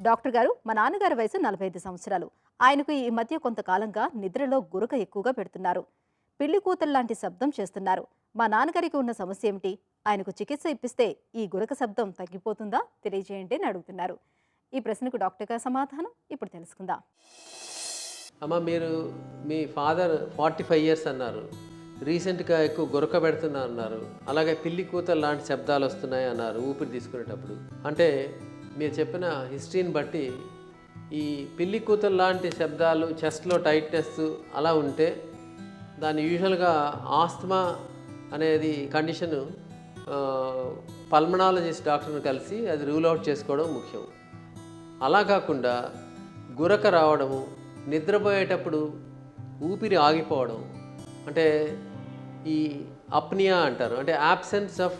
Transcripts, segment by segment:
Doctor గారు, మా నాన్నగారి వయసు 45 సంవత్సరాలు. ఆయనకు ఈ మధ్య కొంతకాలంగా నిద్రలో గురక ఎక్కువగా పెడుతున్నారు. పిల్లి కూతల్లాంటి శబ్దం చేస్తున్నారు. మా నాన్నగారికి ఉన్న సమస్య ఏమిటి? ఆయనకు చికిత్స ఇప్పిస్తే ఈ గురక శబ్దం తగ్గిపోతుందా? తెలియజేయండి అని అడుగుతున్నారు. ఈ ప్రశ్నకు డాక్టర్ గారి సమాధానం ఇప్పుడు తెలుసుకుందాం. అమ్మ, మీరు మీ ఫాదర్ 45 ఇయర్స్ అన్నారు. రీసెంట్గా ఎక్కువ గురక పెడుతున్నా అన్నారు. అలాగే పిల్లి కూతలు లాంటి శబ్దాలు వస్తున్నాయి అన్నారు ఊపిరి తీసుకునేటప్పుడు. అంటే మీరు చెప్పిన హిస్టరీని బట్టి ఈ పిల్లి కూతలు లాంటి శబ్దాలు, చెస్ట్లో టైట్నెస్ అలా ఉంటే దాన్ని యూజువల్గా ఆస్తమా అనేది కండిషను పల్మనాలజిస్ట్ డాక్టర్ని కలిసి అది రూల్ అవుట్ చేసుకోవడం ముఖ్యం. అలా కాకుండా గురక రావడము, నిద్రపోయేటప్పుడు ఊపిరి ఆగిపోవడం, అంటే ఈ అప్నియా అంటారు, అంటే యాబ్సెన్స్ ఆఫ్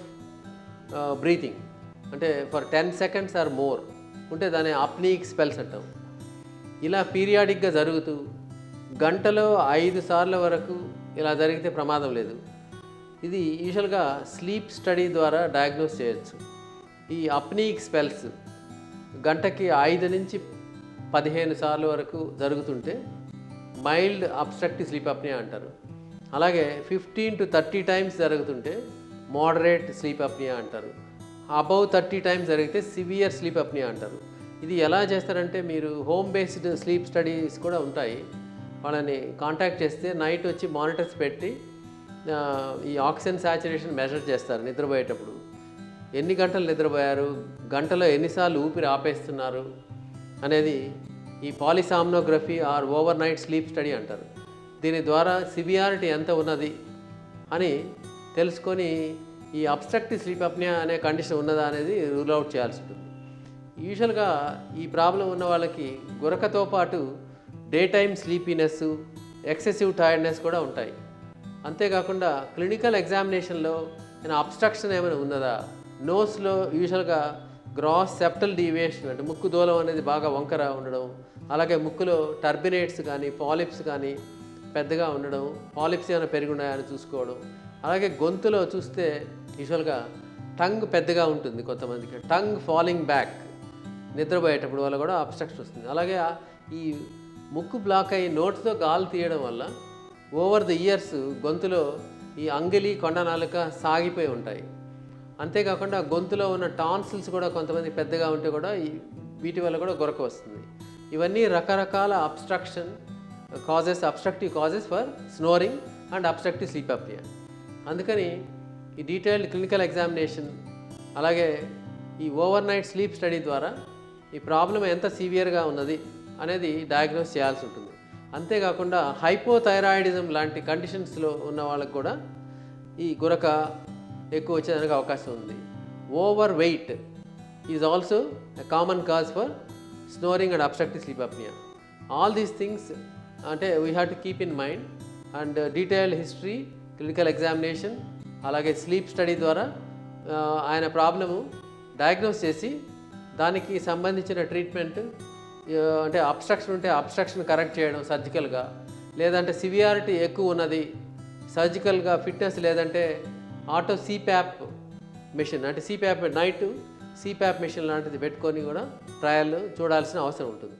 బ్రీతింగ్, అంటే ఫర్ 10 seconds ఆర్ మోర్ ఉంటే దాన్ని అప్నిక్ స్పెల్స్ అంటాం. ఇలా పీరియాడిక్గా జరుగుతూ గంటలో 5 సార్ల వరకు ఇలా జరిగితే ప్రమాదం లేదు. ఇది యూజువల్గా స్లీప్ స్టడీ ద్వారా డయాగ్నోస్ చేయొచ్చు. ఈ అప్నిక్ స్పెల్స్ గంటకి 5 నుంచి 15 సార్ల వరకు జరుగుతుంటే మైల్డ్ అబ్స్ట్రక్టివ్ స్లీప్ అప్నియా అంటారు. అలాగే 15 to 30 times జరుగుతుంటే మోడరేట్ స్లీప్ అప్నియా అంటారు. అబౌవ్ 30 times జరిగితే సివియర్ స్లీప్ అప్నియా అంటారు. ఇది ఎలా చేస్తారంటే, మీరు హోమ్ బేస్డ్ స్లీప్ స్టడీస్ కూడా ఉంటాయి. వాళ్ళని కాంటాక్ట్ చేస్తే నైట్ వచ్చి మానిటర్స్ పెట్టి ఈ ఆక్సిజన్ సాచురేషన్ మెజర్ చేస్తారు. నిద్రపోయేటప్పుడు ఎన్ని గంటలు నిద్రపోయారు, గంటలో ఎన్నిసార్లు ఊపిరి ఆపేస్తున్నారు అనేది ఈ polysomnography or overnight sleep study అంటారు. దీని ద్వారా సివియారిటీ ఎంత ఉన్నది అని తెలుసుకొని ఈ అబ్స్ట్రక్టివ్ స్లీప్ అప్నియా అనే కండిషన్ ఉన్నదా అనేది రూల్ అవుట్ చేయాల్సి ఉంటుంది. యూజువల్గా ఈ ప్రాబ్లం ఉన్న వాళ్ళకి గురకతో పాటు day time sleepiness, excessive tiredness కూడా ఉంటాయి. అంతేకాకుండా క్లినికల్ ఎగ్జామినేషన్లో అబ్స్ట్రక్షన్ ఏమైనా ఉన్నదా, నోస్లో యూజువల్గా గ్రాస్ సెప్టల్ డీవియేషన్, అంటే ముక్కు దూలం అనేది బాగా వంకర ఉండడం, అలాగే ముక్కులో టర్బినేట్స్ కానీ పాలిప్స్ కానీ పెద్దగా ఉండడం, పాలిప్స్ ఏమైనా పెరిగి ఉన్నాయని చూసుకోవడం, అలాగే గొంతులో చూస్తే యూజువల్గా టంగ్ పెద్దగా ఉంటుంది. కొంతమందికి టంగ్ ఫాలింగ్ బ్యాక్ నిద్రపోయేటప్పుడు వల్ల కూడా అబ్స్ట్రక్షన్ వస్తుంది. అలాగే ఈ ముక్కు బ్లాక్ అయ్యి నోటితో గాలి తీయడం వల్ల ఓవర్ ది ఇయర్స్ గొంతులో ఈ అంగిలి, కొండ నాలుక సాగిపోయి ఉంటాయి. అంతేకాకుండా గొంతులో ఉన్న టాన్సిల్స్ కూడా కొంతమంది పెద్దగా ఉంటే కూడా వీటి వల్ల కూడా గురక వస్తుంది. ఇవన్నీ రకరకాల obstructive causes for snoring and obstructive sleep apnoea. అందుకని ఈ డీటెయిల్డ్ క్లినికల్ ఎగ్జామినేషన్ అలాగే ఈ ఓవర్ నైట్ స్లీప్ స్టడీ ద్వారా ఈ ప్రాబ్లం ఎంత సివియర్గా ఉన్నది అనేది డయాగ్నోస్ చేయాల్సి ఉంటుంది. అంతేకాకుండా హైపోథైరాయిడిజం లాంటి కండిషన్స్లో ఉన్న వాళ్ళకు కూడా ఈ గురక ఎక్కువ వచ్చేదానికి అవకాశం ఉంది. Overweight is also a common cause for snoring and obstructive sleep apnea. All these things అంటే we have to keep in mind. And detailed history, clinical examination అలాగే స్లీప్ స్టడీ ద్వారా ఆయన ప్రాబ్లము డయాగ్నోస్ చేసి దానికి సంబంధించిన treatment, అంటే abstraction ఉంటే abstraction correct చేయడం సర్జికల్గా, లేదంటే సివియారిటీ ఎక్కువ ఉన్నది సర్జికల్గా ఫిట్నెస్, లేదంటే ఆటో సిప్యాప్ మిషన్, అంటే సిప్యాప్ నైట్ సిప్యాప్ మిషన్ లాంటిది పెట్టుకొని కూడా ట్రయల్ చూడాల్సిన అవసరం ఉంటుంది.